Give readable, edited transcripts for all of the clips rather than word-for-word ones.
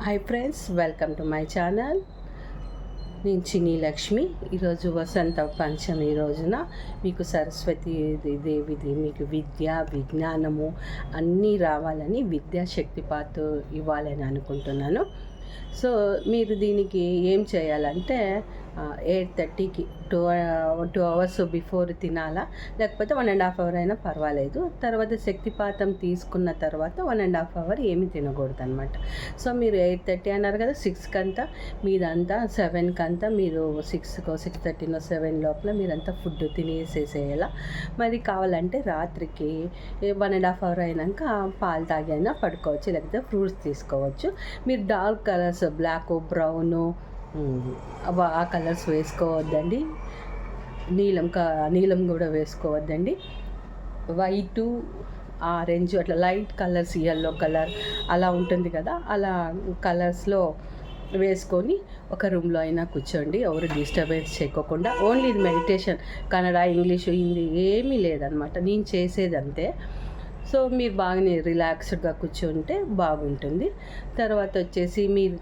Hi friends, welcome to my channel. నేను చిన్ని లక్ష్మి. ఈరోజు వసంత పంచమి రోజున మీకు సరస్వతి దేవిది మీకు విద్య విజ్ఞానము అన్నీ రావాలని విద్యాశక్తిపాత్ ఇవ్వాలని అనుకుంటున్నాను. సో మీరు దీనికి ఏం చేయాలంటే 8:30కి 2 అవర్స్ బిఫోర్ తినాలా, లేకపోతే 1.5 అవర్ అయినా పర్వాలేదు. తర్వాత శక్తిపాతం తీసుకున్న తర్వాత 1.5 అవర్ ఏమి తినకూడదు అనమాట. సో మీరు 8:30 అన్నారు కదా, 6కి అంతా మీదంతా 7కి అంతా మీరు 6:30 7 లోపల మీరంతా ఫుడ్ తినేసేసేయాల. మరి కావాలంటే రాత్రికి 1.5 అవర్ అయినాక పాలు తాగి అయినా పడుకోవచ్చు, లేకపోతే ఫ్రూట్స్ తీసుకోవచ్చు. మీరు డార్క్ కలర్స్ బ్లాక్ బ్రౌను ఆ కలర్స్ వేసుకోవద్దండి. నీలం కూడా వేసుకోవద్దండి. వైటు ఆరెంజ్ అట్లా లైట్ కలర్స్, ఎల్లో కలర్ అలా ఉంటుంది కదా, అలా కలర్స్లో వేసుకొని ఒక రూమ్లో అయినా కూర్చోండి, ఎవరు డిస్టర్బెన్స్ చేయకోకుండా. ఓన్లీ ఇది మెడిటేషన్, కన్నడ ఇంగ్లీషు హిందీ ఏమీ లేదనమాట, నేను చేసేది అంతే. సో మీరు బాగానే రిలాక్స్డ్గా కూర్చుంటే బాగుంటుంది. తర్వాత వచ్చేసి మీరు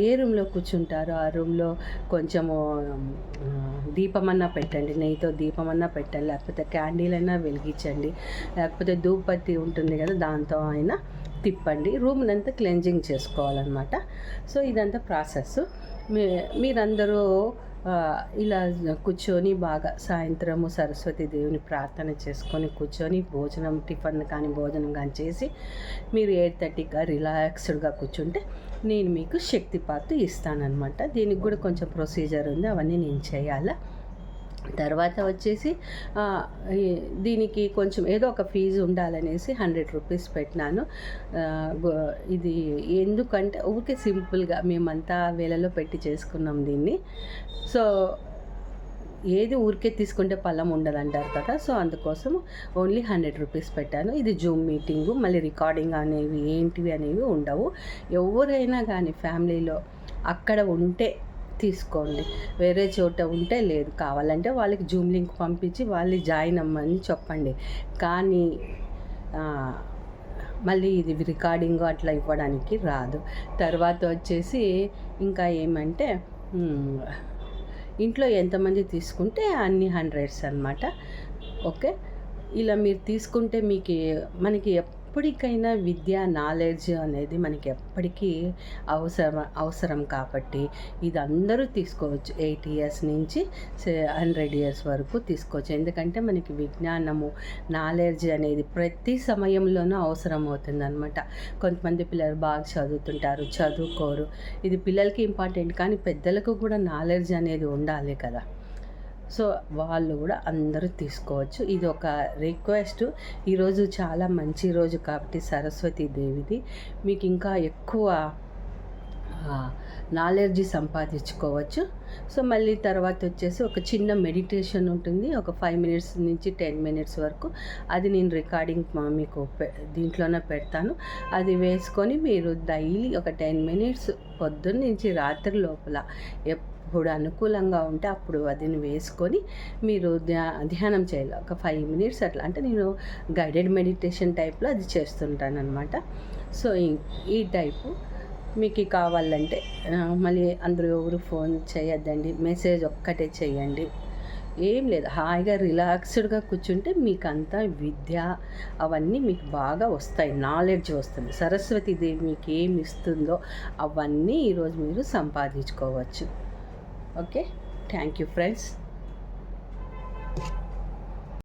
ఏ రూమ్లో కూర్చుంటారో ఆ రూమ్లో కొంచెము దీపమన్నా పెట్టండి, నెయ్యితో దీపమన్నా పెట్టండి, లేకపోతే క్యాండిల్ అయినా వెలిగించండి, లేకపోతే ధూపత్తి ఉంటుంది కదా దాంతో అయినా తిప్పండి. రూమ్నంతా క్లెన్జింగ్ చేసుకోవాలన్నమాట. సో ఇదంతా ప్రాసెస్. మీరందరూ ఇలా కూర్చొని బాగా సాయంత్రము సరస్వతి దేవుని ప్రార్థన చేసుకొని కూర్చొని టిఫిన్ కానీ భోజనం కానీ చేసి మీరు 8:30గా రిలాక్స్డ్గా కూర్చుంటే నేను మీకు శక్తిపాత్ ఇస్తానన్నమాట. దీనికి కూడా కొంచెం ప్రొసీజర్ ఉంది, అవన్నీ నేను చేయాలా. తర్వాత వచ్చేసి దీనికి కొంచెం ఏదో ఒక ఫీజు ఉండాలనేసి 100 రూపీస్ పెట్టినాను. ఇది ఎందుకంటే ఊరికే సింపుల్గా మేమంతా వేలలో పెట్టి చేసుకున్నాం దీన్ని. సో ఏది ఊరికే తీసుకుంటే పళ్ళం ఉండదు అంటారు కదా, సో అందుకోసం ఓన్లీ 100 రూపీస్ పెట్టాను. ఇది జూమ్ మీటింగు, మళ్ళీ రికార్డింగ్ అనేవి ఏంటివి అనేవి ఉండవు. ఎవరైనా కానీ ఫ్యామిలీలో అక్కడ ఉంటే తీసుకోండి, వేరే చోట ఉంటే లేదు. కావాలంటే వాళ్ళకి జూమ్ లింక్ పంపించి వాళ్ళు జాయిన్ అమ్మని చెప్పండి. కానీ మళ్ళీ ఇది రికార్డింగ్ అట్లా ఇవ్వడానికి రాదు. తర్వాత వచ్చేసి ఇంకా ఏమంటే ఇంట్లో ఎంతమంది తీసుకుంటే అన్ని 100s అన్నమాట. ఓకే, ఇలా మీరు తీసుకుంటే మనకి ఎప్పటికైనా విద్య నాలెడ్జ్ అనేది మనకి ఎప్పటికీ అవసరం కాబట్టి ఇది అందరూ తీసుకోవచ్చు. 8 years నుంచి 100 years వరకు తీసుకోవచ్చు. ఎందుకంటే మనకి విజ్ఞానము నాలెడ్జ్ అనేది ప్రతి సమయంలోనూ అవసరం అవుతుంది అనమాట. కొంతమంది పిల్లలు బాగా చదువుతుంటారు, చదువుకోరు. ఇది పిల్లలకి ఇంపార్టెంట్, కానీ పెద్దలకు కూడా నాలెడ్జ్ అనేది ఉండాలి కదా. సో వాళ్ళు కూడా అందరూ తీసుకోవచ్చు. ఇది ఒక రిక్వెస్ట్. ఈరోజు చాలా మంచి రోజు కాబట్టి సరస్వతి దేవిది మీకు ఇంకా ఎక్కువ నాలెడ్జ్ సంపాదించుకోవచ్చు. సో మళ్ళీ తర్వాత వచ్చేసి ఒక చిన్న మెడిటేషన్ ఉంటుంది, ఒక 5 minutes నుంచి 10 minutes వరకు. అది నేను రికార్డింగ్ మీకు దీంట్లోనే పెడతాను. అది వేసుకొని మీరు డైలీ ఒక 10 minutes పొద్దున్న నుంచి రాత్రి లోపల ఎప్పుడు అనుకూలంగా ఉంటే అప్పుడు అది వేసుకొని మీరు ధ్యానం చేయాలి. ఒక 5 minutes అట్లా. అంటే నేను గైడెడ్ మెడిటేషన్ టైప్లో అది చేస్తుంటాను అనమాట. సో ఈ టైపు మీకు కావాలంటే మళ్ళీ అందరూ ఎవరు ఫోన్ చేయొద్దండి, మెసేజ్ ఒక్కటే చేయండి. ఏం లేదు, హాయిగా రిలాక్స్డ్గా కూర్చుంటే మీకు అంతా విద్య అవన్నీ మీకు బాగా వస్తాయి, నాలెడ్జ్ వస్తుంది. సరస్వతీదేవి మీకు ఏమి ఇస్తుందో అవన్నీ ఈరోజు మీరు సంపాదించుకోవచ్చు. Okay, thank you friends.